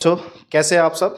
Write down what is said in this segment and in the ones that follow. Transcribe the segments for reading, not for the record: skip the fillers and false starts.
तो कैसे हैं आप सब।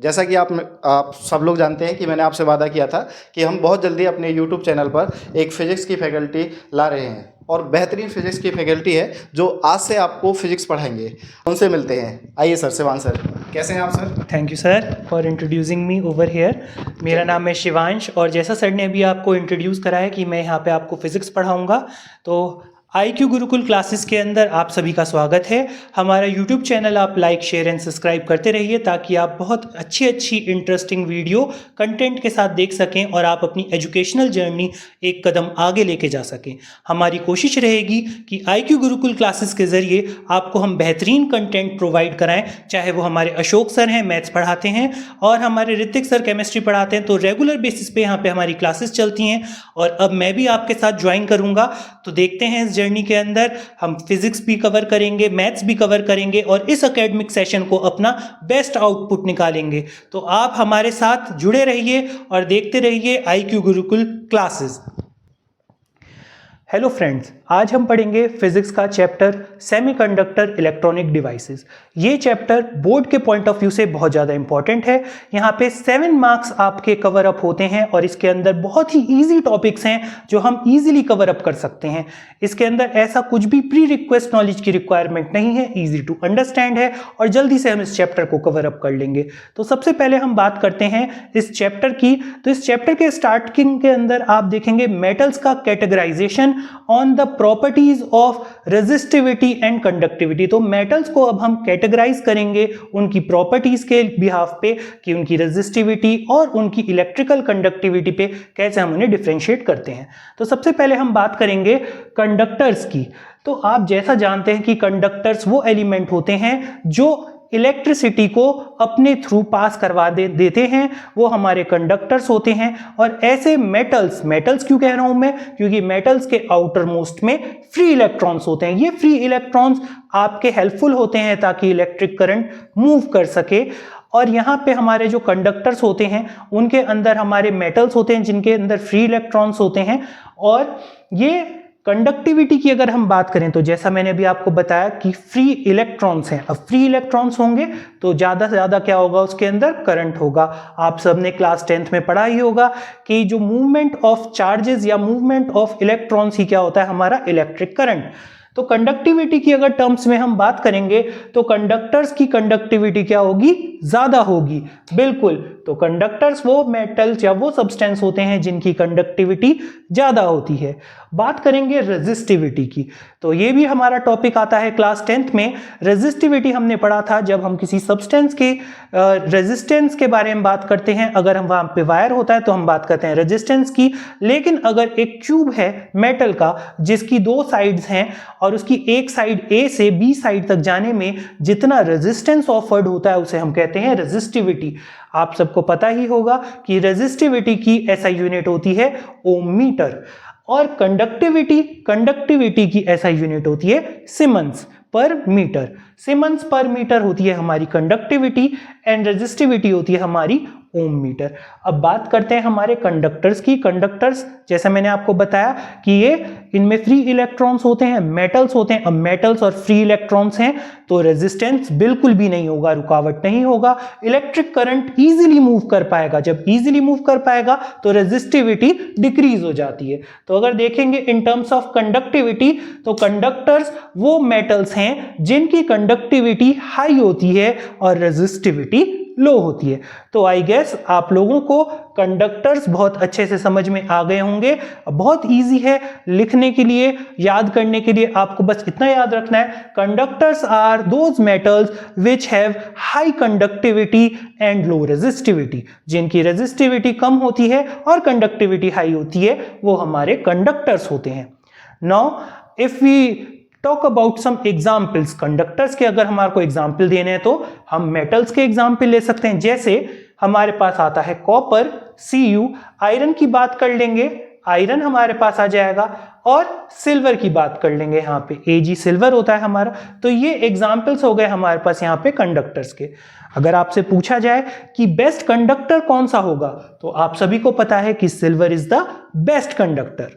जैसा कि आप सब लोग जानते हैं कि मैंने आपसे वादा किया था कि हम बहुत जल्दी अपने यूट्यूब चैनल पर एक फ़िज़िक्स की फैकल्टी ला रहे हैं और बेहतरीन फ़िज़िक्स की फैकल्टी है जो आज से आपको फ़िज़िक्स पढ़ाएंगे। उनसे मिलते हैं। आइए सर, शिवांश सर, कैसे हैं आप sir? Thank you sir for introducing me over here. मेरा नाम है शिवांश और जैसा सर ने अभी आपको इंट्रोड्यूस करा है कि मैं यहाँ पे आपको फिज़िक्स पढ़ाऊँगा, तो IQ गुरुकुल क्लासेस के अंदर आप सभी का स्वागत है। हमारा यूट्यूब चैनल आप लाइक शेयर एंड सब्सक्राइब करते रहिए ताकि आप बहुत अच्छी इंटरेस्टिंग वीडियो कंटेंट के साथ देख सकें और आप अपनी एजुकेशनल जर्नी एक कदम आगे लेके जा सकें। हमारी कोशिश रहेगी कि IQ गुरुकुल क्लासेस के ज़रिए आपको हम बेहतरीन कंटेंट प्रोवाइड कराएं, चाहे वो हमारे अशोक सर हैं मैथ्स पढ़ाते हैं और हमारे ऋतिक सर केमिस्ट्री पढ़ाते हैं, तो रेगुलर बेसिस पे यहाँ पे हमारी क्लासेस चलती हैं और अब मैं भी आपके साथ ज्वाइन करूँगा। तो देखते हैं इस जर्नी के अंदर हम फिजिक्स भी कवर करेंगे, मैथ्स भी कवर करेंगे और इस एकेडमिक सेशन को अपना बेस्ट आउटपुट निकालेंगे। तो आप हमारे साथ जुड़े रहिए और देखते रहिए IQ Gurukul classes. Hello friends, आज हम पढ़ेंगे फिजिक्स का चैप्टर सेमीकंडक्टर इलेक्ट्रॉनिक डिवाइसेस। ये चैप्टर बोर्ड के पॉइंट ऑफ व्यू से बहुत ज़्यादा इंपॉर्टेंट है। यहाँ पे 7 मार्क्स आपके कवर अप होते हैं और इसके अंदर बहुत ही इजी टॉपिक्स हैं जो हम इजीली कवर अप कर सकते हैं। इसके अंदर ऐसा कुछ भी प्री रिक्वेस्ट नॉलेज की रिक्वायरमेंट नहीं है, इजी टू अंडरस्टैंड है और जल्दी से हम इस चैप्टर को कवर अप कर लेंगे। तो सबसे पहले हम बात करते हैं इस चैप्टर की। तो इस चैप्टर के स्टार्टिंग के अंदर आप देखेंगे मेटल्स का categorisation on the properties of resistivity and conductivity. तो मेटल्स को अब हम कैटेगराइज करेंगे उनकी प्रॉपर्टीज के बिहाफ पे कि उनकी रेजिस्टिविटी और उनकी इलेक्ट्रिकल कंडक्टिविटी पे कैसे हम उन्हें डिफरेंशिएट करते हैं। तो सबसे पहले हम बात करेंगे कंडक्टर्स की। तो आप जैसा जानते हैं कि कंडक्टर्स वो एलिमेंट होते हैं जो इलेक्ट्रिसिटी को अपने थ्रू पास करवा देते हैं, वो हमारे कंडक्टर्स होते हैं। और ऐसे मेटल्स क्यों कह रहा हूं मैं, क्योंकि मेटल्स के आउटर मोस्ट में फ्री इलेक्ट्रॉन्स होते हैं। ये फ्री इलेक्ट्रॉन्स आपके हेल्पफुल होते हैं ताकि इलेक्ट्रिक करंट मूव कर सके। और यहाँ पे हमारे जो कंडक्टर्स होते हैं उनके अंदर हमारे मेटल्स होते हैं जिनके अंदर फ्री इलेक्ट्रॉन्स होते हैं। और ये कंडक्टिविटी की अगर हम बात करें तो जैसा मैंने अभी आपको बताया कि फ्री इलेक्ट्रॉन्स हैं। अब फ्री इलेक्ट्रॉन्स होंगे तो ज़्यादा से ज़्यादा क्या होगा, उसके अंदर करंट होगा। आप सबने क्लास 10th में पढ़ा ही होगा कि जो मूवमेंट ऑफ चार्जेस या मूवमेंट ऑफ इलेक्ट्रॉन्स ही क्या होता है, हमारा इलेक्ट्रिक करंट। तो कंडक्टिविटी की अगर टर्म्स में हम बात करेंगे तो कंडक्टर्स की कंडक्टिविटी क्या होगी, ज्यादा होगी। बिल्कुल, तो कंडक्टर्स वो मेटल्स या वो सब्सटेंस होते हैं जिनकी कंडक्टिविटी ज्यादा होती है। बात करेंगे रेजिस्टिविटी की, तो ये भी हमारा टॉपिक आता है क्लास 10th में। रेजिस्टिविटी हमने पढ़ा था जब हम किसी सब्सटेंस के रेजिस्टेंस के बारे में बात करते हैं। अगर हम वहां पे वायर होता है तो हम बात करते हैं रेजिस्टेंस की, लेकिन अगर एक ट्यूब है मेटल का जिसकी 2 साइड्स हैं और उसकी एक साइड A से B साइड तक जाने में जितना रेजिस्टेंस ऑफर्ड होता है उसे हम कहते हैं रेजिस्टिविटी। आप सबको पता ही होगा कि रेजिस्टिविटी की SI यूनिट होती है ओम मीटर और कंडक्टिविटी की SI यूनिट होती है सीमेंस पर मीटर। सीमेंस पर मीटर होती है हमारी कंडक्टिविटी एंड रेजिस्टिविटी होती है हमारी ओम मीटर। अब बात करते हैं हमारे कंडक्टर्स की। कंडक्टर्स जैसा मैंने आपको बताया कि ये इनमें फ्री इलेक्ट्रॉन्स होते हैं, मेटल्स होते हैं। अब मेटल्स और फ्री इलेक्ट्रॉन्स हैं तो रेजिस्टेंस बिल्कुल भी नहीं होगा, रुकावट नहीं होगा। इलेक्ट्रिक करंट इजीली मूव कर पाएगा। जब इजीली मूव कर पाएगा तो रेजिस्टिविटी डिक्रीज हो जाती है। तो अगर देखेंगे इन टर्म्स ऑफ कंडक्टिविटी तो कंडक्टर्स वो मेटल्स हैं जिनकी कंडक्टिविटी हाई होती है और रेजिस्टिविटी लो होती है। तो आई गेस आप लोगों को कंडक्टर्स बहुत अच्छे से समझ में आ गए होंगे। बहुत इजी है लिखने के लिए, याद करने के लिए आपको बस इतना याद रखना है, conductors are those metals which have high conductivity and low resistivity. जिनकी रेजिस्टिविटी कम होती है और कंडक्टिविटी हाई होती है वो हमारे कंडक्टर्स होते हैं। Now if we talk about some examples, conductors के अगर हमारे को एग्जाम्पल देने हैं तो हम मेटल्स के एग्जाम्पल ले सकते हैं। जैसे हमारे पास आता है कॉपर Cu, आयरन की बात कर लेंगे, आयरन हमारे पास आ जाएगा, और सिल्वर की बात कर लेंगे, यहाँ पे Ag सिल्वर होता है हमारा। तो ये एग्जाम्पल्स हो गए हमारे पास यहाँ पे कंडक्टर्स के। अगर आपसे पूछा जाए कि बेस्ट कंडक्टर कौन सा होगा तो आप सभी को पता है कि silver is the best conductor.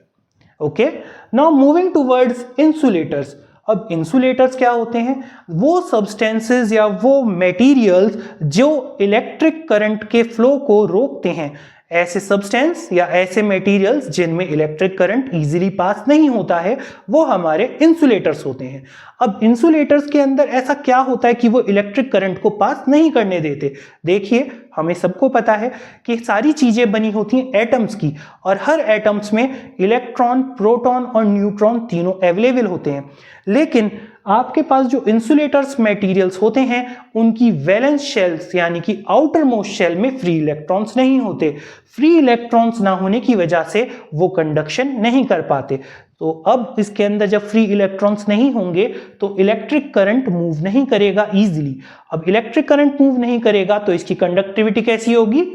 Okay, now moving towards insulators. अब इंसुलेटर्स क्या होते हैं? वो सब्सटेंसेस या वो मटेरियल्स जो इलेक्ट्रिक करंट के फ्लो को रोकते हैं। ऐसे सब्सटेंस या ऐसे मटेरियल्स जिनमें इलेक्ट्रिक करंट इजीली पास नहीं होता है, वो हमारे इंसुलेटर्स होते हैं। अब इंसुलेटर्स के अंदर ऐसा क्या होता है कि वो इलेक्ट्रिक करंट को पास नहीं करने देते? देखिए, हमें सबको पता है कि सारी चीजें बनी होती हैं एटम्स की, और हर एटम्स में इलेक्ट्रॉन, प्रोटॉन और न्यूट्रॉन तीनों अवेलेबल होते हैं। लेकिन आपके पास जो इंसुलेटर्स मटेरियल्स होते हैं उनकी वैलेंस शेल्स यानी कि आउटर मोस्ट शेल में फ्री इलेक्ट्रॉन्स नहीं होते। फ्री इलेक्ट्रॉन्स ना होने की वजह से वो कंडक्शन नहीं कर पाते। तो अब इसके अंदर जब फ्री इलेक्ट्रॉन्स नहीं होंगे तो इलेक्ट्रिक करंट मूव नहीं करेगा इजीली। अब इलेक्ट्रिक करंट मूव नहीं करेगा तो इसकी कंडक्टिविटी कैसी होगी?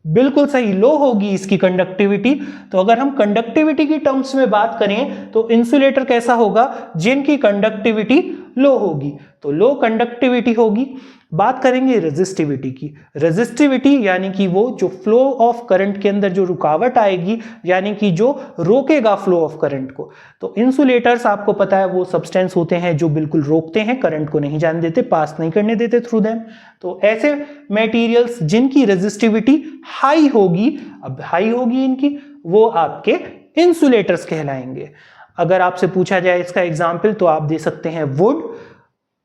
बिल्कुल सही, लो होगी इसकी कंडक्टिविटी। तो अगर हम कंडक्टिविटी की टर्म्स में बात करें तो इंसुलेटर कैसा होगा? जिनकी कंडक्टिविटी लो होगी, तो लो कंडक्टिविटी होगी। बात करेंगे रेजिस्टिविटी की। रेजिस्टिविटी यानी कि वो जो फ्लो ऑफ करंट के अंदर जो रुकावट आएगी, यानी कि जो रोकेगा फ्लो ऑफ करंट को। तो इंसुलेटर्स आपको पता है वो सब्सटेंस होते हैं जो बिल्कुल रोकते हैं, करंट को नहीं जाने देते, पास नहीं करने देते थ्रू देम। तो ऐसे मटेरियल्स जिनकी रेजिस्टिविटी हाई होगी, अब हाई होगी इनकी, वो आपके इंसुलेटर्स कहलाएंगे। अगर आपसे पूछा जाए इसका एग्जाम्पल तो आप दे सकते हैं would,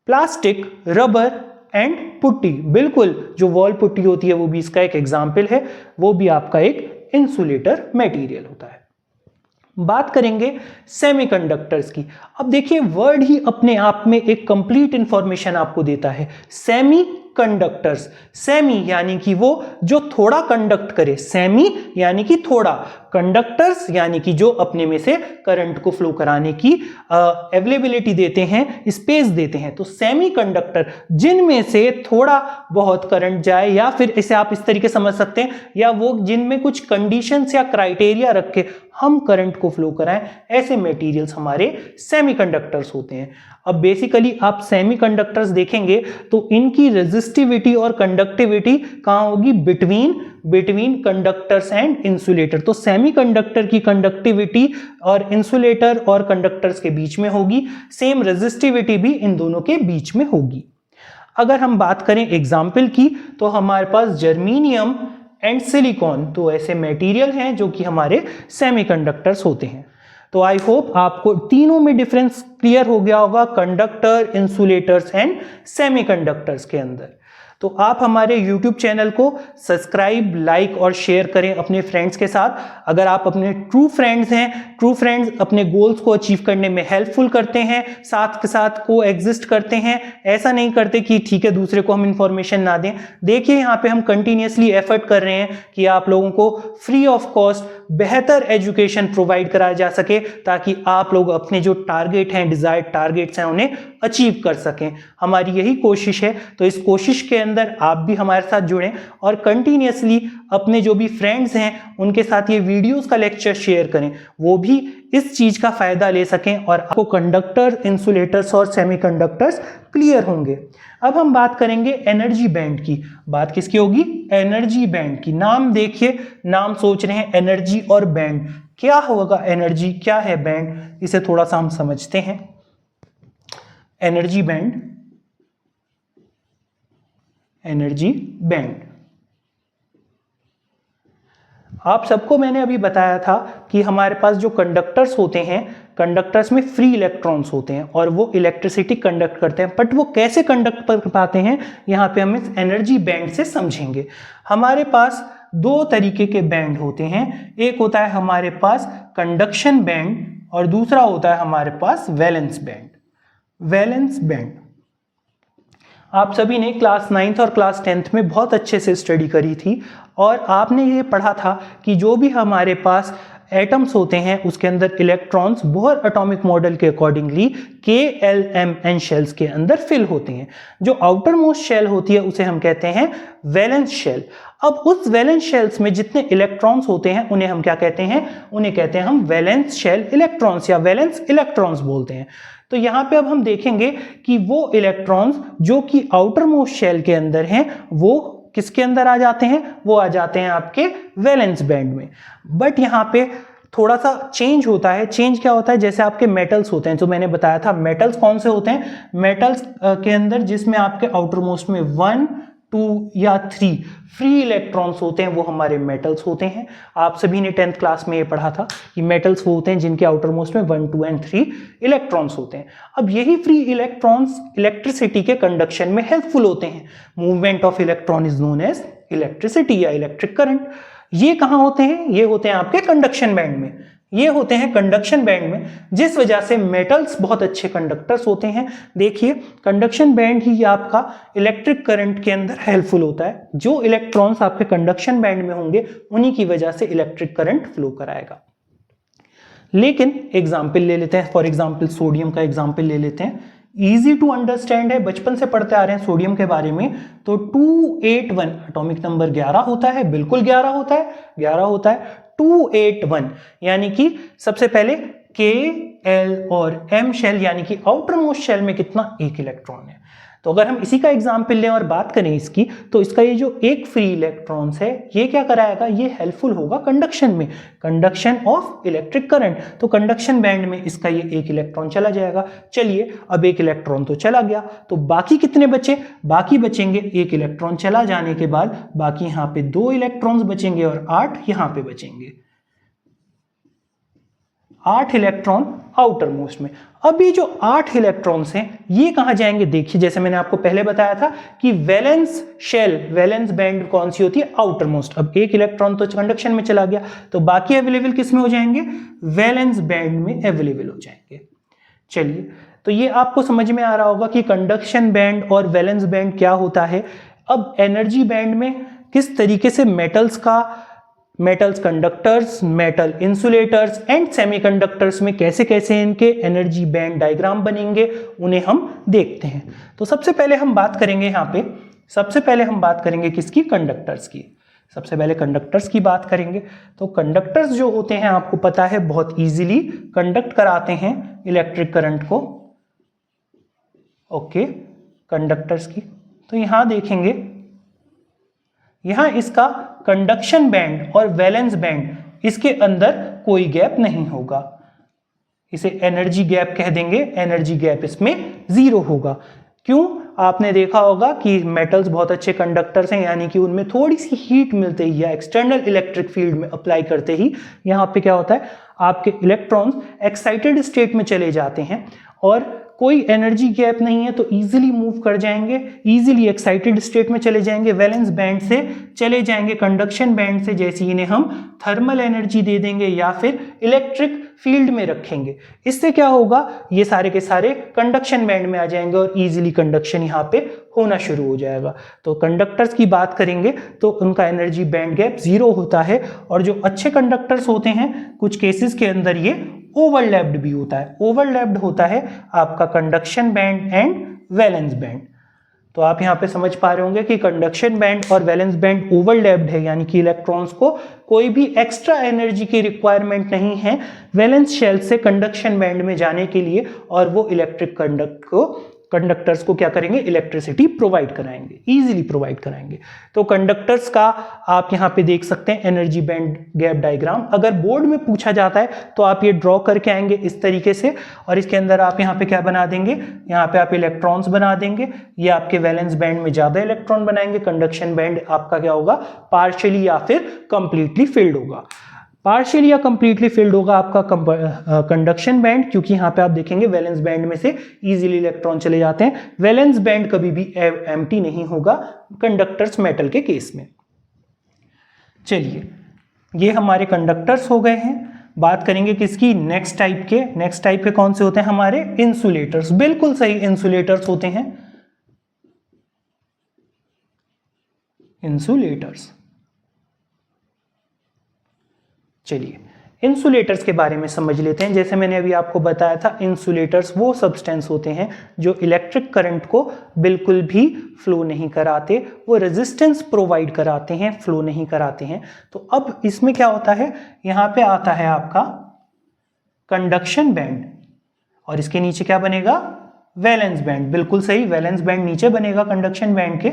plastic, rubber and putty. बिल्कुल, जो वॉल पुट्टी होती है वो भी इसका एक एग्जाम्पल है, वो भी आपका एक इंसुलेटर मटेरियल होता है। बात करेंगे सेमीकंडक्टर्स की। अब देखिए, वर्ड ही अपने आप में एक कंप्लीट इंफॉर्मेशन आपको देता है। सेमी कंडक्टर्स, सेमी यानी कि वो जो थोड़ा कंडक्ट करे, सेमी यानी कि थोड़ा, कंडक्टर्स यानी कि जो अपने में से करंट को फ्लो कराने की अवेलेबिलिटी देते हैं, स्पेस देते हैं। तो सेमी कंडक्टर जिनमें से थोड़ा बहुत करंट जाए, या फिर इसे आप इस तरीके समझ सकते हैं, या वो जिनमें कुछ कंडीशंस या क्राइटेरिया रख के हम करंट को फ्लो कराएं, ऐसे मटेरियल्स हमारे सेमीकंडक्टर्स होते हैं। अब बेसिकली आप सेमीकंडक्टर्स देखेंगे तो इनकी रेजिस्टिविटी और कंडक्टिविटी कहां होगी? Between conductors and insulator. तो सेमीकंडक्टर की कंडक्टिविटी और इंसुलेटर और कंडक्टर्स के बीच में होगी, सेम रेजिस्टिविटी भी इन दोनों के बीच में होगी। अगर हम बात करें एग्जाम्पल की तो हमारे पास जर्मेनियम एंड सिलिकॉन, तो ऐसे मटेरियल हैं जो कि हमारे सेमीकंडक्टर्स होते हैं। तो आई होप आपको तीनों में डिफरेंस क्लियर हो गया होगा, कंडक्टर, इंसुलेटर्स एंड सेमीकंडक्टर्स के अंदर। तो आप हमारे YouTube चैनल को सब्सक्राइब, लाइक और शेयर करें अपने फ्रेंड्स के साथ। अगर आप अपने ट्रू फ्रेंड्स हैं, ट्रू फ्रेंड्स अपने गोल्स को अचीव करने में हेल्पफुल करते हैं, साथ के साथ को एग्जिस्ट करते हैं, ऐसा नहीं करते कि ठीक है दूसरे को हम इंफॉर्मेशन ना दें। देखिए, यहाँ पे हम कंटिन्यूसली एफर्ट कर रहे हैं कि आप लोगों को फ्री ऑफ कॉस्ट बेहतर एजुकेशन प्रोवाइड कराया जा सके, ताकि आप लोग अपने जो टारगेट हैं, डिजायर्ड टारगेट्स हैं, उन्हें अचीव कर सकें। हमारी यही कोशिश है। तो इस कोशिश के अंदर आप भी हमारे साथ जुड़ें और कंटिन्यूसली अपने जो भी फ्रेंड्स हैं उनके साथ ये वीडियोस का लेक्चर शेयर करें, वो भी इस चीज का फायदा ले सकें और आपको कंडक्टर, इंसुलेटर्स और सेमीकंडक्टर्स क्लियर होंगे। अब हम बात करेंगे एनर्जी बैंड की। बात किसकी होगी? एनर्जी बैंड की। नाम देखिए, नाम सोच रहे हैं एनर्जी और बैंड, क्या होगा एनर्जी, क्या है बैंड, इसे थोड़ा सा हम समझते हैं। एनर्जी बैंड, एनर्जी बैंड, आप सबको मैंने अभी बताया था कि हमारे पास जो कंडक्टर्स होते हैं, कंडक्टर्स में फ्री इलेक्ट्रॉन्स होते हैं और वो इलेक्ट्रिसिटी कंडक्ट करते हैं। बट वो कैसे कंडक्ट कर पाते हैं, यहाँ पे हम इस एनर्जी बैंड से समझेंगे। हमारे पास दो तरीके के बैंड होते हैं, एक होता है हमारे पास कंडक्शन बैंड और दूसरा होता है हमारे पास वैलेंस बैंड। वैलेंस बैंड आप सभी ने क्लास 9th और क्लास 10th में बहुत अच्छे से स्टडी करी थी, और आपने ये पढ़ा था कि जो भी हमारे पास एटम्स होते हैं उसके अंदर इलेक्ट्रॉन्स बोहर एटॉमिक मॉडल के अकॉर्डिंगली KLMN शेल्स के अंदर फिल होते हैं। जो आउटर मोस्ट शेल होती है उसे हम कहते हैं वैलेंस शेल। अब उस वैलेंस शेल्स में जितने इलेक्ट्रॉन्स होते हैं उन्हें हम क्या कहते हैं? उन्हें कहते हैं हम वैलेंस शेल इलेक्ट्रॉन्स या वैलेंस इलेक्ट्रॉन्स बोलते हैं। तो यहाँ पे अब हम देखेंगे कि वो इलेक्ट्रॉन्स जो कि आउटर मोस्ट शेल के अंदर हैं वो किसके अंदर आ जाते हैं? वो आ जाते हैं आपके वैलेंस बैंड में। बट यहाँ पे थोड़ा सा चेंज होता है। चेंज क्या होता है, जैसे आपके मेटल्स होते हैं, जो मैंने बताया था मेटल्स कौन से होते हैं, मेटल्स के अंदर जिसमें आपके आउटर मोस्ट में 1, 2 या 3 फ्री इलेक्ट्रॉन्स होते हैं, वो हमारे मेटल्स होते हैं। आप सभी ने 10th क्लास में ये पढ़ा था कि मेटल्स वो होते हैं जिनके आउटर मोस्ट में 1, 2 एंड 3 इलेक्ट्रॉन्स होते हैं। अब यही फ्री इलेक्ट्रॉन्स इलेक्ट्रिसिटी के कंडक्शन में हेल्पफुल होते हैं। Movement of electron is known as electricity या इलेक्ट्रिक करंट। ये कहाँ होते हैं, ये होते हैं आपके कंडक्शन बैंड में, ये होते हैं कंडक्शन बैंड में, जिस वजह से मेटल्स बहुत अच्छे कंडक्टर्स होते हैं। देखिए कंडक्शन बैंड ही आपका इलेक्ट्रिक करंट के अंदर हेल्पफुल होता है। जो इलेक्ट्रॉन्स आपके कंडक्शन बैंड में होंगे उन्हीं की वजह से इलेक्ट्रिक करंट फ्लो कराएगा। लेकिन एग्जाम्पल ले लेते हैं, फॉर एग्जाम्पल सोडियम का एग्जाम्पल ले लेते हैं। इजी टू अंडरस्टैंड है, बचपन से पढ़ते आ रहे हैं सोडियम के बारे में। तो 281 एटॉमिक नंबर 11 होता है, बिल्कुल 11 होता है, 11 होता है 281, यानी कि सबसे पहले K, L और M शेल यानी कि आउटर मोस्ट शेल में कितना, एक इलेक्ट्रॉन है। तो अगर हम इसी का एग्जाम्पल लें और बात करें इसकी, तो इसका ये जो एक फ्री इलेक्ट्रॉन्स है ये क्या कराएगा, ये हेल्पफुल होगा कंडक्शन में, कंडक्शन ऑफ इलेक्ट्रिक करंट। तो कंडक्शन बैंड में इसका ये एक इलेक्ट्रॉन चला जाएगा। चलिए अब एक इलेक्ट्रॉन तो चला गया, तो बाकी कितने बचे, बाकी बचेंगे एक इलेक्ट्रॉन चला जाने के बाद बाकी यहाँ पे 2 इलेक्ट्रॉन्स बचेंगे और 8 यहाँ पे बचेंगे, 8 इलेक्ट्रॉन आउटर मोस्ट में। अब ये जो 8 इलेक्ट्रॉन्स हैं ये कहां जाएंगे, देखिए जैसे मैंने आपको पहले बताया था कि वैलेंस शेल, वैलेंस बैंड कौन सी होती है, आउटर मोस्ट। अब एक इलेक्ट्रॉन तो कंडक्शन में चला गया, तो बाकी अवेलेबल किस में हो जाएंगे, वैलेंस बैंड में अवेलेबल हो जाएंगे। चलिए तो ये आपको समझ में आ रहा होगा कि कंडक्शन बैंड और वैलेंस बैंड क्या होता है। अब एनर्जी बैंड में किस तरीके से metals conductors, metal insulators and semiconductors में कैसे कैसे इनके एनर्जी बैंड डायग्राम बनेंगे, उन्हें हम देखते हैं। तो सबसे पहले हम बात करेंगे यहाँ पे, सबसे पहले हम बात करेंगे किसकी, कंडक्टर्स की। सबसे पहले कंडक्टर्स की बात करेंगे। तो कंडक्टर्स जो होते हैं आपको पता है बहुत इजीली कंडक्ट कराते हैं इलेक्ट्रिक करंट को। ओके, कंडक्टर्स की तो यहां देखेंगे, यहां इसका कंडक्शन बैंड और वैलेंस बैंड, इसके अंदर कोई गैप नहीं होगा, इसे एनर्जी गैप कह देंगे। एनर्जी गैप इसमें 0 होगा। क्यों, आपने देखा होगा कि मेटल्स बहुत अच्छे कंडक्टर्स हैं, यानी कि उनमें थोड़ी सी हीट मिलते ही या एक्सटर्नल इलेक्ट्रिक फील्ड में अप्लाई करते ही यहाँ पे क्या होता है, आपके इलेक्ट्रॉन्स एक्साइटेड स्टेट में चले जाते हैं और कोई एनर्जी गैप नहीं है तो इजीली मूव कर जाएंगे, इजीली एक्साइटेड स्टेट में चले जाएंगे, वैलेंस बैंड से चले जाएंगे कंडक्शन बैंड से, जैसे इन्हें हम थर्मल एनर्जी दे देंगे या फिर इलेक्ट्रिक फील्ड में रखेंगे। इससे क्या होगा, ये सारे के सारे कंडक्शन बैंड में आ जाएंगे और इजीली कंडक्शन यहाँ पे होना शुरू हो जाएगा। तो कंडक्टर्स की बात करेंगे तो उनका एनर्जी बैंड गैप 0 होता है, और जो अच्छे कंडक्टर्स होते हैं कुछ केसेस के अंदर ये ओवरलैप्ड भी होता है। ओवरलैप्ड होता है आपका conduction band and valence band. तो आप यहाँ पे समझ पा रहे होंगे कि कंडक्शन बैंड और वैलेंस बैंड ओवरलैप्ड है, यानी कि इलेक्ट्रॉन्स को कोई भी एक्स्ट्रा एनर्जी की रिक्वायरमेंट नहीं है वैलेंस शेल से कंडक्शन बैंड में जाने के लिए, और वो इलेक्ट्रिक कंडक्टर्स को क्या करेंगे, इलेक्ट्रिसिटी प्रोवाइड कराएंगे, इजीली प्रोवाइड कराएंगे। तो कंडक्टर्स का आप यहाँ पे देख सकते हैं एनर्जी बैंड गैप डायग्राम। अगर बोर्ड में पूछा जाता है तो आप ये ड्रॉ करके आएंगे इस तरीके से, और इसके अंदर आप यहाँ पे क्या बना देंगे, यहाँ पे आप इलेक्ट्रॉन्स बना देंगे। ये आपके वैलेंस बैंड में ज्यादा इलेक्ट्रॉन बनाएंगे, कंडक्शन बैंड आपका क्या होगा, पार्शियली या फिर कंप्लीटली फिल्ड होगा। पार्शियली या कंप्लीटली फिल्ड होगा आपका कंडक्शन बैंड, क्योंकि यहाँ पे आप देखेंगे वैलेंस बैंड में से इजीली इलेक्ट्रॉन चले जाते हैं। वैलेंस बैंड कभी भी एम्प्टी नहीं होगा कंडक्टर्स मेटल के केस में। चलिए ये हमारे कंडक्टर्स हो गए हैं। बात करेंगे किसकी, नेक्स्ट टाइप के। नेक्स्ट टाइप के कौन से होते हैं हमारे, इंसुलेटर्स। बिल्कुल सही, इंसुलेटर्स होते हैं, इंसुलेटर्स। चलिए इंसुलेटर्स के बारे में समझ लेते हैं। जैसे मैंने अभी आपको बताया था, इंसुलेटर्स वो सब्सटेंस होते हैं जो इलेक्ट्रिक करंट को बिल्कुल भी फ्लो नहीं कराते, वो रेजिस्टेंस प्रोवाइड कराते हैं, फ्लो नहीं कराते हैं। तो अब इसमें क्या होता है, यहाँ पे आता है आपका कंडक्शन बैंड, और इसके नीचे क्या बनेगा, वैलेंस बैंड। बिल्कुल सही, वैलेंस बैंड नीचे बनेगा कंडक्शन बैंड के।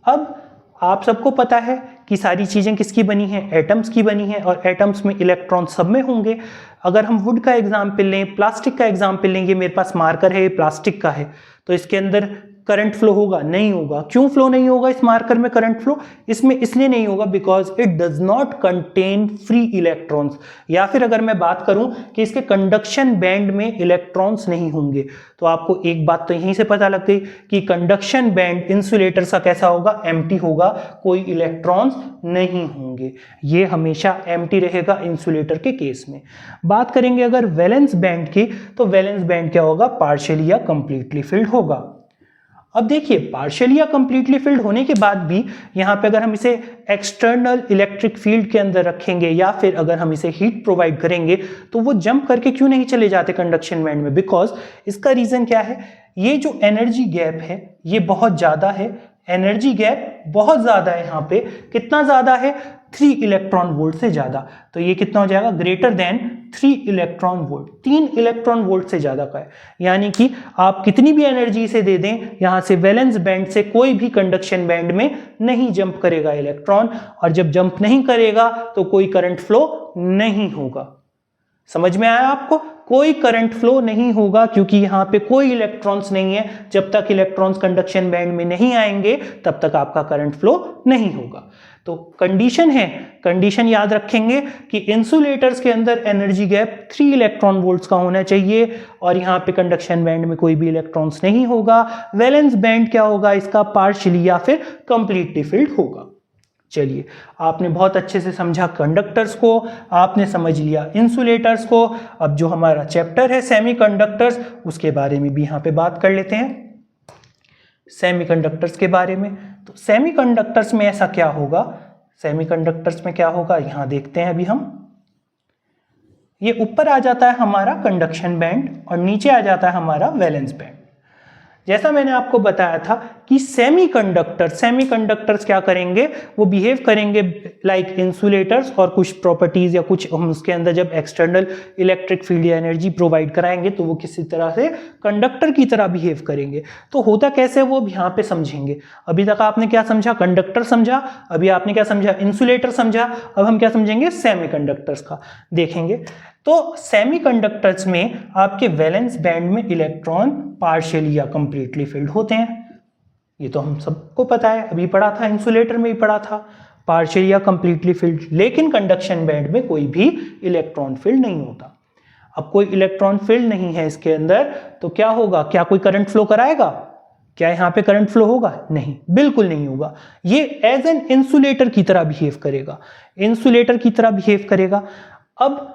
अब आप सबको पता है कि सारी चीज़ें किसकी बनी हैं, एटम्स की बनी हैं, और एटम्स में इलेक्ट्रॉन सब में होंगे। अगर हम वुड का एग्जाम्पल लें, प्लास्टिक का एग्जाम्पल लें, ये मेरे पास मार्कर है, ये प्लास्टिक का है, तो इसके अंदर करंट फ्लो होगा? नहीं होगा। क्यों फ्लो नहीं होगा इस मार्कर में करंट फ्लो? इसमें इसलिए नहीं होगा because it does not contain free electrons, या फिर अगर मैं बात करूं कि इसके कंडक्शन बैंड में इलेक्ट्रॉन्स नहीं होंगे। तो आपको एक बात तो यहीं से पता लग गई कि कंडक्शन बैंड इंसुलेटर्स का कैसा होगा, एम्प्टी होगा, कोई इलेक्ट्रॉन्स नहीं होंगे। ये हमेशा एम्प्टी रहेगा इंसुलेटर के केस में। बात करेंगे अगर वैलेंस बैंड की, तो वैलेंस बैंड क्या होगा, पार्शियली या कंप्लीटली फिल्ड होगा। अब देखिए, पार्शियली या कंप्लीटली फिल्ड होने के बाद भी यहाँ पे अगर हम इसे एक्सटर्नल इलेक्ट्रिक फील्ड के अंदर रखेंगे या फिर अगर हम इसे हीट प्रोवाइड करेंगे, तो वो जंप करके क्यों नहीं चले जाते कंडक्शन बैंड में? बिकॉज इसका रीजन क्या है, ये जो एनर्जी गैप है ये बहुत ज्यादा है, एनर्जी गैप बहुत ज्यादा है। यहाँ पे कितना ज्यादा है, 3 इलेक्ट्रॉन वोल्ट से ज्यादा। तो ये कितना हो जाएगा, greater than 3 electron volt, 3 electron volt से ज्यादा का है। यानी कि आप कितनी भी एनर्जी से दे दें, यहां से वैलेंस बैंड से कोई भी कंडक्शन बैंड में नहीं जंप करेगा इलेक्ट्रॉन, और जब जंप नहीं करेगा तो कोई करंट फ्लो नहीं होगा। समझ में आया आपको? कोई करंट फ्लो नहीं होगा क्योंकि यहाँ पे कोई इलेक्ट्रॉन्स नहीं है। जब तक इलेक्ट्रॉन्स कंडक्शन बैंड में नहीं आएंगे तब तक आपका करंट फ्लो नहीं होगा। तो कंडीशन है, कंडीशन याद रखेंगे कि इंसुलेटर्स के अंदर एनर्जी गैप 3 इलेक्ट्रॉन वोल्ट्स का होना चाहिए, और यहाँ पे कंडक्शन बैंड में कोई भी इलेक्ट्रॉन्स नहीं होगा। वैलेंस बैंड क्या होगा इसका, पार्शियली या फिर कंप्लीटली फिल्ड होगा। चलिए, आपने बहुत अच्छे से समझा कंडक्टर्स को, आपने समझ लिया इंसुलेटर्स को। अब जो हमारा चैप्टर है सेमीकंडक्टर्स, उसके बारे में भी यहाँ पे बात कर लेते हैं, सेमीकंडक्टर्स के बारे में। तो सेमीकंडक्टर्स में ऐसा क्या होगा, सेमीकंडक्टर्स में क्या होगा यहाँ देखते हैं अभी हम। ये ऊपर आ जाता है हमारा कंडक्शन बैंड और नीचे आ जाता है हमारा वैलेंस बैंड। जैसा मैंने आपको बताया था कि सेमीकंडक्टर्स क्या करेंगे, वो बिहेव करेंगे लाइक इंसुलेटर्स, और कुछ प्रॉपर्टीज या कुछ हम उसके अंदर जब एक्सटर्नल इलेक्ट्रिक फील्ड या एनर्जी प्रोवाइड कराएंगे तो वो किसी तरह से कंडक्टर की तरह बिहेव करेंगे। तो होता कैसे वो अब यहाँ पे समझेंगे। अभी तक आपने क्या समझा, कंडक्टर समझा, अभी आपने क्या समझा, इंसुलेटर समझा, अब हम क्या समझेंगे, सेमीकंडक्टर्स का देखेंगे। तो सेमीकंडक्टर्स में आपके वैलेंस बैंड में इलेक्ट्रॉन पार्शियली या कंप्लीटली फिल्ड होते हैं, ये तो हम सबको पता है, अभी पढ़ा था, इंसुलेटर में भी पढ़ा था, पार्शियली या कंप्लीटली फिल्ड। लेकिन कंडक्शन बैंड में कोई भी इलेक्ट्रॉन फील्ड नहीं होता। अब कोई इलेक्ट्रॉन फील्ड नहीं है इसके अंदर, तो क्या होगा, क्या कोई करंट फ्लो कराएगा, क्या यहाँ पे करंट फ्लो होगा? नहीं, बिल्कुल नहीं होगा। ये एज एन इंसुलेटर की तरह बिहेव करेगा, इंसुलेटर की तरह बिहेव करेगा। अब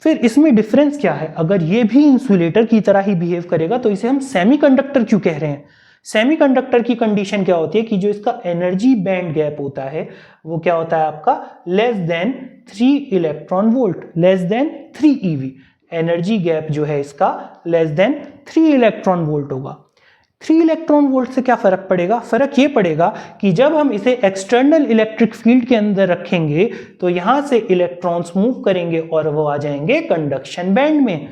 फिर इसमें डिफरेंस क्या है, अगर ये भी इंसुलेटर की तरह ही बिहेव करेगा तो इसे हम सेमीकंडक्टर क्यों कह रहे हैं। सेमीकंडक्टर की कंडीशन क्या होती है कि जो इसका एनर्जी बैंड गैप होता है वो क्या होता है आपका, less than 3 electron volt, less than 3 EV। Energy gap जो है इसका लेस देन 3 इलेक्ट्रॉन वोल्ट होगा। 3 इलेक्ट्रॉन वोल्ट से क्या फर्क पड़ेगा, फर्क ये पड़ेगा कि जब हम इसे एक्सटर्नल इलेक्ट्रिक फील्ड के अंदर रखेंगे तो यहां से इलेक्ट्रॉन्स मूव करेंगे और वो आ जाएंगे कंडक्शन बैंड में।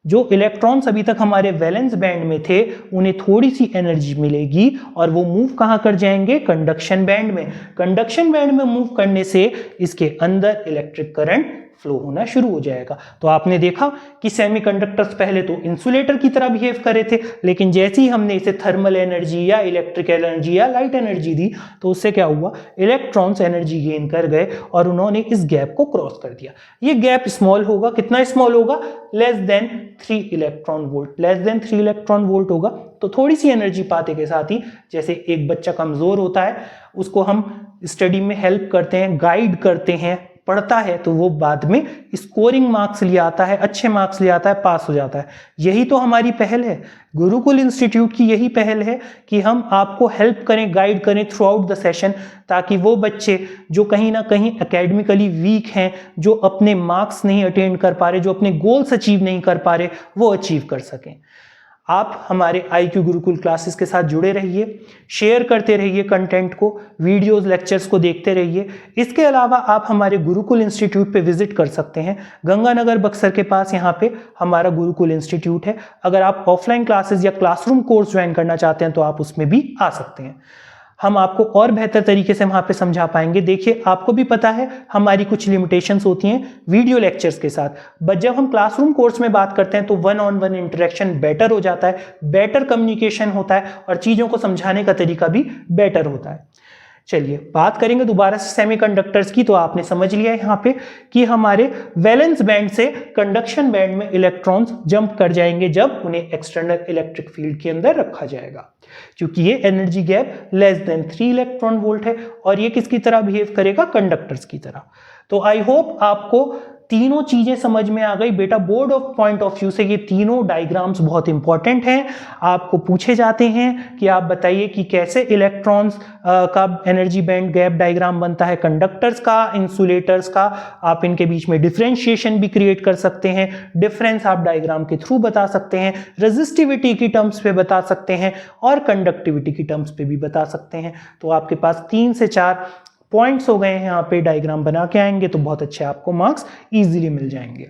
जो इलेक्ट्रॉन्स अभी तक हमारे वैलेंस बैंड में थे उन्हें थोड़ी सी एनर्जी मिलेगी और वो मूव कहां कर जाएंगे, कंडक्शन बैंड में। कंडक्शन बैंड में मूव करने से इसके अंदर इलेक्ट्रिक करंट फ्लो होना शुरू हो जाएगा। तो आपने देखा कि सेमीकंडक्टर्स पहले तो इंसुलेटर की तरह बिहेव कर रहे थे, लेकिन जैसे ही हमने इसे थर्मल एनर्जी या इलेक्ट्रिकल एनर्जी या लाइट एनर्जी दी तो उससे क्या हुआ, इलेक्ट्रॉन्स एनर्जी गेन कर गए और उन्होंने इस गैप को क्रॉस कर दिया। ये गैप स्मॉल होगा, कितना स्मॉल होगा, less than 3 electron volt, less than 3 electron volt होगा। तो थोड़ी सी एनर्जी पाते के साथ ही, जैसे एक बच्चा कमजोर होता है उसको हम स्टडी में हेल्प करते हैं, गाइड करते हैं, पढ़ता है तो वो बाद में स्कोरिंग मार्क्स ले आता है, अच्छे मार्क्स ले आता है, पास हो जाता है। यही तो हमारी पहल है, गुरुकुल इंस्टीट्यूट की यही पहल है कि हम आपको हेल्प करें, गाइड करें थ्रू आउट द सेशन, ताकि वो बच्चे जो कहीं ना कहीं एकेडमिकली वीक हैं, जो अपने मार्क्स नहीं अटेंड कर पा रहे, जो अपने गोल्स अचीव नहीं कर पा रहे, वो अचीव कर सकें। आप हमारे IQ गुरुकुल क्लासेस के साथ जुड़े रहिए, शेयर करते रहिए कंटेंट को, वीडियोस लेक्चर्स को देखते रहिए। इसके अलावा आप हमारे गुरुकुल इंस्टीट्यूट पे विजिट कर सकते हैं, गंगानगर बक्सर के पास यहाँ पे हमारा गुरुकुल इंस्टीट्यूट है। अगर आप ऑफलाइन क्लासेस या क्लासरूम कोर्स ज्वाइन करना चाहते हैं तो आप उसमें भी आ सकते हैं। हम आपको और बेहतर तरीके से वहाँ पे समझा पाएंगे। देखिए, आपको भी पता है हमारी कुछ लिमिटेशंस होती हैं वीडियो लेक्चर्स के साथ, बट जब हम क्लासरूम कोर्स में बात करते हैं तो one on one interaction better हो जाता है, बेटर कम्युनिकेशन होता है और चीज़ों को समझाने का तरीका भी बेटर होता है। चलिए बात करेंगे दोबारा से सेमीकंडक्टर्स की। तो आपने समझ लिया है यहाँ पे कि हमारे वैलेंस बैंड से कंडक्शन बैंड में इलेक्ट्रॉन्स जंप कर जाएंगे जब उन्हें एक्सटर्नल इलेक्ट्रिक फील्ड के अंदर रखा जाएगा, क्योंकि ये energy gap less than 3 electron volt है और ये किसकी तरह बिहेव करेगा, कंडक्टर्स की तरह। तो आई होप आपको तीनों चीजें समझ में आ गई बेटा। Board of point of view से ये तीनों डायग्राम्स बहुत इंपॉर्टेंट हैं, आपको पूछे जाते हैं कि आप बताइए कि कैसे इलेक्ट्रॉन्स का एनर्जी बैंड गैप डायग्राम बनता है, कंडक्टर्स का, इंसुलेटर्स का। आप इनके बीच में डिफरेंशिएशन भी क्रिएट कर सकते हैं, डिफरेंस आप डायग्राम के थ्रू बता सकते हैं, रेजिस्टिविटी की टर्म्स पे बता सकते हैं और कंडक्टिविटी की टर्म्स पे भी बता सकते हैं। तो आपके पास 3 से 4 पॉइंट्स हो गए हैं, यहाँ पे डायग्राम बना के आएंगे तो बहुत अच्छे आपको मार्क्स इजीली मिल जाएंगे।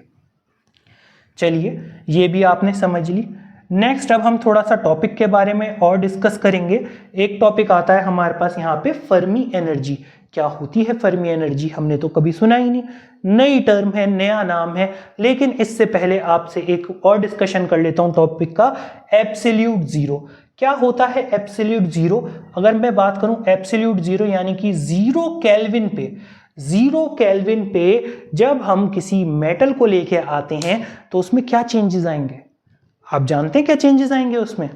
चलिए ये भी आपने समझ ली। नेक्स्ट अब हम थोड़ा सा टॉपिक के बारे में और डिस्कस करेंगे। एक टॉपिक आता है हमारे पास यहाँ पे फर्मी एनर्जी। क्या होती है फर्मी एनर्जी, हमने तो कभी सुना ही नहीं, नई टर्म है, नया नाम है। लेकिन इससे पहले आपसे एक और डिस्कशन कर लेता हूँ टॉपिक का, एब्सोल्यूट जीरो। क्या होता है एब्सोल्यूट जीरो? अगर मैं बात करूं एब्सोल्यूट जीरो यानी कि 0 केल्विन पे जब हम किसी मेटल को लेके आते हैं तो उसमें क्या चेंजेस आएंगे? आप जानते हैं क्या चेंजेस आएंगे उसमें?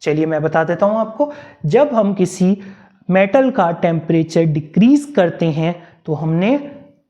चलिए मैं बता देता हूं आपको। जब हम किसी मेटल का टेम्परेचर डिक्रीज करते हैं तो हमने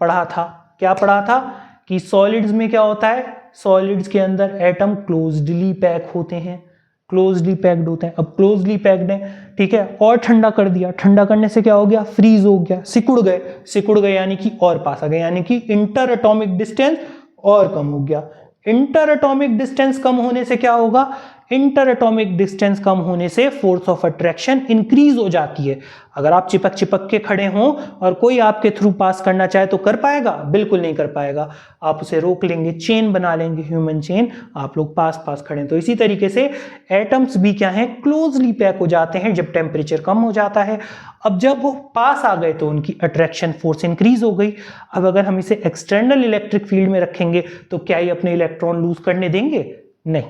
पढ़ा था, क्या पढ़ा था कि सॉलिड्स में क्या होता है, सॉलिड्स के अंदर एटम क्लोज्डली पैक होते हैं, क्लोजली पैक्ड होते हैं। अब क्लोजली पैक्ड है, ठीक है, और ठंडा कर दिया, ठंडा करने से क्या हो गया, फ्रीज हो गया, सिकुड़ गए यानी कि और पास आ गए, यानी कि इंटर एटॉमिक डिस्टेंस और कम हो गया। इंटर एटॉमिक डिस्टेंस कम होने से क्या होगा, इंटर एटॉमिक डिस्टेंस कम होने से फोर्स ऑफ अट्रैक्शन इंक्रीज हो जाती है। अगर आप चिपक के खड़े हों और कोई आपके थ्रू पास करना चाहे तो कर पाएगा? बिल्कुल नहीं कर पाएगा, आप उसे रोक लेंगे, चेन बना लेंगे, ह्यूमन चेन, आप लोग पास खड़े। तो इसी तरीके से एटम्स भी क्या है, क्लोजली पैक हो जाते हैं जब टेम्परेचर कम हो जाता है। अब जब वो पास आ गए तो उनकी अट्रैक्शन फोर्स इंक्रीज हो गई। अब अगर हम इसे एक्सटर्नल इलेक्ट्रिक फील्ड में रखेंगे तो क्या ये अपने इलेक्ट्रॉन लूज करने देंगे? नहीं,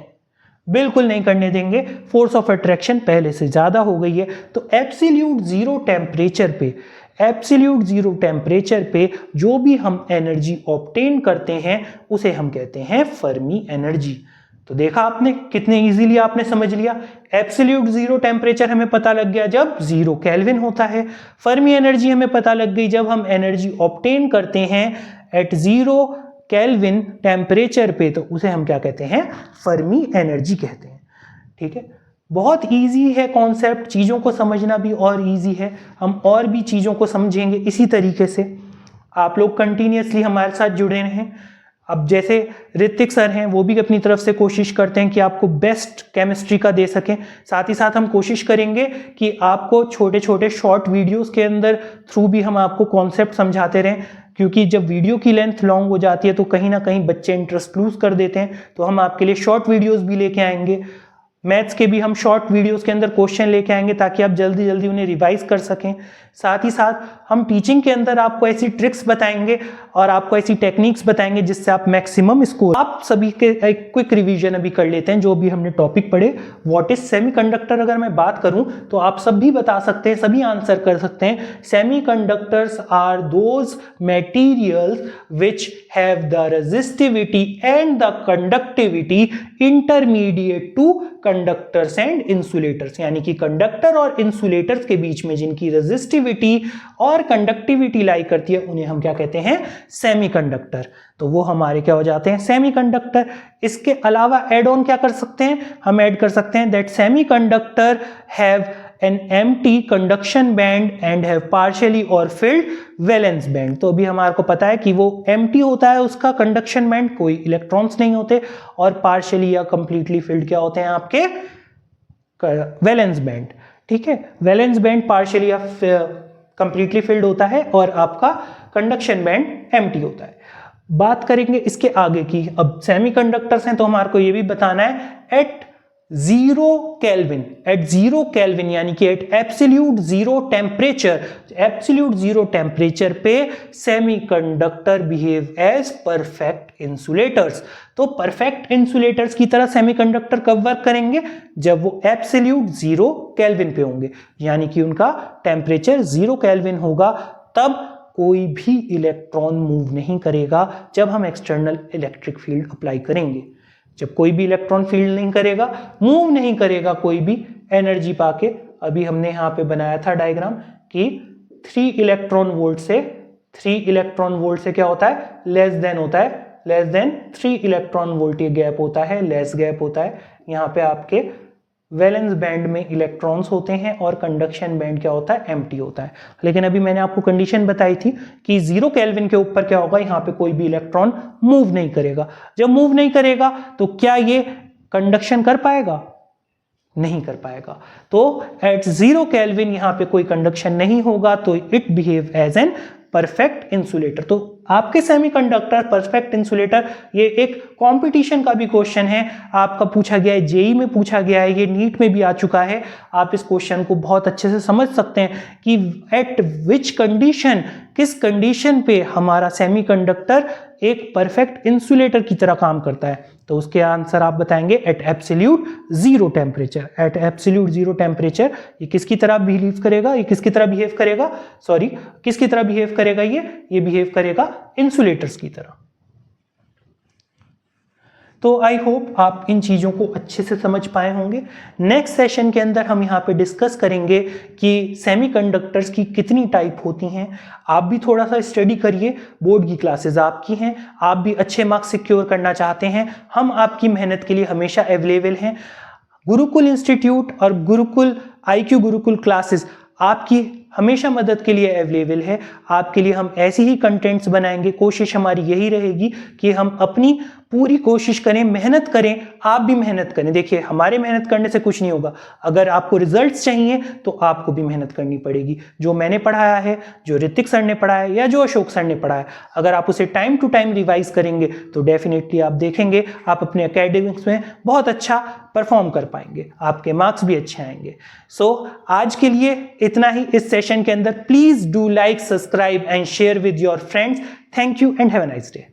बिल्कुल नहीं करने देंगे। फोर्स ऑफ अट्रैक्शन पहले से ज्यादा हो गई है। तो एब्सोल्यूट जीरो टेम्परेचर पे जो भी हम एनर्जी ऑब्टेन करते हैं उसे हम कहते हैं फर्मी एनर्जी। तो देखा आपने कितने इजीली आपने समझ लिया। एब्सोल्यूट जीरो टेम्परेचर हमें पता लग गया जब 0 केल्विन होता है। फर्मी एनर्जी हमें पता लग गई जब हम एनर्जी ऑब्टेन करते हैं एट 0 केल्विन टेम्परेचर पे, तो उसे हम क्या कहते हैं, फर्मी एनर्जी कहते हैं। ठीक है, बहुत इजी है कॉन्सेप्ट, चीज़ों को समझना भी और इजी है। हम और भी चीज़ों को समझेंगे इसी तरीके से। आप लोग कंटिन्यूसली हमारे साथ जुड़े हैं। अब जैसे ऋतिक सर हैं, वो भी अपनी तरफ से कोशिश करते हैं कि आपको बेस्ट केमिस्ट्री का दे सकें। साथ ही साथ हम कोशिश करेंगे कि आपको छोटे छोटे शॉर्ट वीडियोस के अंदर थ्रू भी हम आपको कॉन्सेप्ट समझाते रहें, क्योंकि जब वीडियो की लेंथ लॉन्ग हो जाती है तो कहीं ना कहीं बच्चे इंटरेस्ट लूज कर देते हैं। तो हम आपके लिए शॉर्ट वीडियोस भी लेके आएंगे। मैथ्स के भी हम शॉर्ट वीडियोस के अंदर क्वेश्चन लेके आएंगे ताकि आप जल्दी जल्दी उन्हें रिवाइज कर सकें। साथ ही साथ हम टीचिंग के अंदर आपको ऐसी ट्रिक्स बताएंगे और आपको ऐसी टेक्निक्स बताएंगे जिससे आप मैक्सिमम स्कोर। आप सभी के एक क्विक रिवीजन अभी कर लेते हैं जो भी हमने टॉपिक पढ़े। व्हाट इज सेमीकंडक्टर अगर मैं बात करूं तो आप सब भी बता सकते हैं, सभी आंसर कर सकते हैं। Semiconductors are those materials which have the resistivity and the conductivity intermediate to conductors and insulators, यानी कि कंडक्टर और इंसुलेटर्स के बीच में जिनकी रेजिस्टिविटी और कंडक्टिविटी लाई करती है उन्हें हम क्या कहते हैं, सेमीकंडक्टर। तो वो हमारे क्या हो जाते हैं, सेमीकंडक्टर। इसके अलावा एड ऑन क्या कर सकते हैं, हम ऐड कर सकते हैं that semiconductor have an empty conduction band and have partially और फिल्ड वैलेंस बैंड। तो अभी हमारे को पता है कि वो एम्प्टी होता है उसका कंडक्शन बैंड, कोई इलेक्ट्रॉन्स नहीं होते, और पार्शियली या कंप्लीटली फिल्ड क्या होते हैं आपके, वैलेंस बैंड। ठीक है, वैलेंस बैंड पार्शियली या कंप्लीटली फिल्ड होता है और आपका कंडक्शन बैंड एम्प्टी होता है। बात करेंगे इसके आगे की। अब सेमीकंडक्टर्स हैं तो हमारे को ये भी बताना है एट 0 केल्विन, एट 0 केल्विन यानी कि एट एब्सोल्यूट जीरो टेम्परेचर पे semiconductor behave as perfect insulators. तो परफेक्ट इंसुलेटर्स की तरह सेमीकंडक्टर कब वर्क करेंगे? जब वो एब्सोल्यूट 0 केल्विन पे होंगे, यानी कि उनका टेम्परेचर 0 केल्विन होगा, तब कोई भी इलेक्ट्रॉन मूव नहीं करेगा जब हम एक्सटर्नल इलेक्ट्रिक फील्ड अप्लाई करेंगे। जब कोई भी इलेक्ट्रॉन फील्ड नहीं करेगा, मूव नहीं करेगा कोई भी एनर्जी पाके। अभी हमने यहाँ पे बनाया था डायग्राम कि 3 इलेक्ट्रॉन वोल्ट से क्या होता है? लेस देन 3 इलेक्ट्रॉन वोल्ट ये गैप होता है, लेस गैप होता है। यहाँ पे आपके वैलेंस बैंड में इलेक्ट्रॉन्स होते हैं और कंडक्शन बैंड क्या होता है? एम्प्टी होता है। लेकिन अभी मैंने आपको कंडीशन बताई थी कि 0 केल्विन के ऊपर क्या होगा? यहाँ पे कोई भी इलेक्ट्रॉन मूव नहीं करेगा। जब मूव नहीं करेगा तो क्या ये कंडक्शन कर पाएगा? नहीं कर पाएगा। तो एट 0 केल्विन यहाँ पे कोई कंडक्शन नहीं होगा, तो it behave as an perfect insulator. तो आपके सेमीकंडक्टर परफेक्ट इंसुलेटर, ये एक कंपटीशन का भी क्वेश्चन है, आपका पूछा गया है, जेई में पूछा गया है, ये नीट में भी आ चुका है। आप इस क्वेश्चन को बहुत अच्छे से समझ सकते हैं कि एट विच कंडीशन, किस कंडीशन पे हमारा सेमीकंडक्टर एक परफेक्ट इंसुलेटर की तरह काम करता है। तो उसके आंसर आप बताएंगे at absolute zero temperature. At absolute zero temperature ये किसकी तरह बिहेव करेगा? किसकी तरह बिहेव करेगा? ये बिहेव करेगा इंसुलेटर्स की तरह। तो आई होप आप इन चीज़ों को अच्छे से समझ पाए होंगे। नेक्स्ट सेशन के अंदर हम यहाँ पे डिस्कस करेंगे कि सेमीकंडक्टर्स की कितनी टाइप होती हैं। आप भी थोड़ा सा स्टडी करिए, बोर्ड की क्लासेस आपकी हैं, आप भी अच्छे मार्क्स सिक्योर करना चाहते हैं, हम आपकी मेहनत के लिए हमेशा अवेलेबल हैं। गुरुकुल इंस्टीट्यूट और गुरुकुल IQ गुरुकुल क्लासेस आपकी हमेशा मदद के लिए अवेलेबल है। आपके लिए हम ऐसी ही कंटेंट्स बनाएंगे। कोशिश हमारी यही रहेगी कि हम अपनी पूरी कोशिश करें, मेहनत करें, आप भी मेहनत करें। देखिए, हमारे मेहनत करने से कुछ नहीं होगा, अगर आपको रिजल्ट्स चाहिए तो आपको भी मेहनत करनी पड़ेगी। जो मैंने पढ़ाया है, जो ऋतिक सर ने पढ़ाया है या जो अशोक सर ने पढ़ाया है, अगर आप उसे टाइम टू टाइम रिवाइज करेंगे तो डेफिनेटली आप देखेंगे आप अपने एकेडमिक्स में बहुत अच्छा परफॉर्म कर पाएंगे, आपके मार्क्स भी अच्छे आएंगे। सो आज के लिए इतना ही इस सेशन के अंदर। Please do like, subscribe and share with your friends. Thank you and have a nice day.